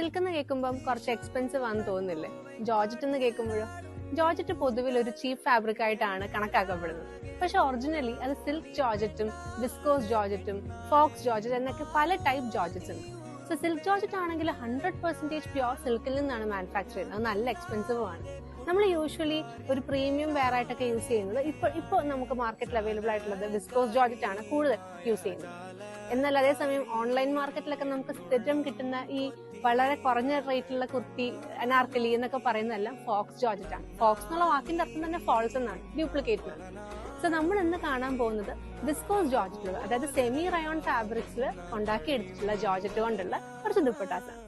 Silk എന്ന് കേൾക്കുമ്പോൾ കുറച്ച് എക്സ്പെൻസീവ് ആണെന്ന് തോന്നുന്നില്ലേ? ജോർജറ്റ് എന്ന് കേൾക്കുമ്പോഴോ? ജോർജറ്റ് പൊതുവിൽ ഒരു ചീപ്പ് ഫാബ്രിക് ആയിട്ടാണ് കണക്കാക്കപ്പെടുന്നത്. പക്ഷെ ഒറിജിനലി അത് സിൽക്ക് ജോർജറ്റും വിസ്കോസ് ജോർജറ്റും ഫോക്സ് ജോർജറ്റ് എന്നൊക്കെ പല ടൈപ്പ് ജോർജറ്റ്സ് ഉണ്ട്. സോ സിൽക്ക് ജോർജറ്റ് ആണെങ്കിൽ 100% പ്യോർ സിൽക്കിൽ നിന്നാണ് മാനുഫാക്ചർ ചെയ്യുന്നത്. അത് നല്ല എക്സ്പെൻസീവ് ആണ്. നമ്മൾ യൂഷ്വലി ഒരു പ്രീമിയം വെയർ ആയിട്ടൊക്കെ യൂസ് ചെയ്യുന്നത് ഇപ്പോൾ നമുക്ക് മാർക്കറ്റിൽ അവൈലബിൾ ആയിട്ടുള്ളത് വിസ്കോസ് ജോർജറ്റ് ആണ് കൂടുതൽ യൂസ് ചെയ്യുന്നത്. എന്നാൽ അതേസമയം ഓൺലൈൻ മാർക്കറ്റിലൊക്കെ നമുക്ക് സ്ഥിരം കിട്ടുന്ന ഈ വളരെ കുറഞ്ഞ റേറ്റിലുള്ള കുർത്തി, അനാർക്കലി എന്നൊക്കെ പറയുന്നതെല്ലാം ഫോക്സ് ജോർജറ്റ് ആണ്. ഫോക്സ് എന്നുള്ള വാക്കിന്റെ അർത്ഥം തന്നെ ഫാൾസ് എന്നാണ്, ഡ്യൂപ്ലിക്കേറ്റ് എന്നാണ്. സോ നമ്മൾ ഇന്ന് കാണാൻ പോകുന്നത് വിസ്കോസ് ജോർജറ്റുകൾ, അതായത് സെമി റയോൺ ഫാബ്രിക്സിൽ ഉണ്ടാക്കിയെടുത്തിട്ടുള്ള ജോർജറ്റ് കൊണ്ടുള്ള കുറച്ച് ദുപ്പട്ടാസാണ്.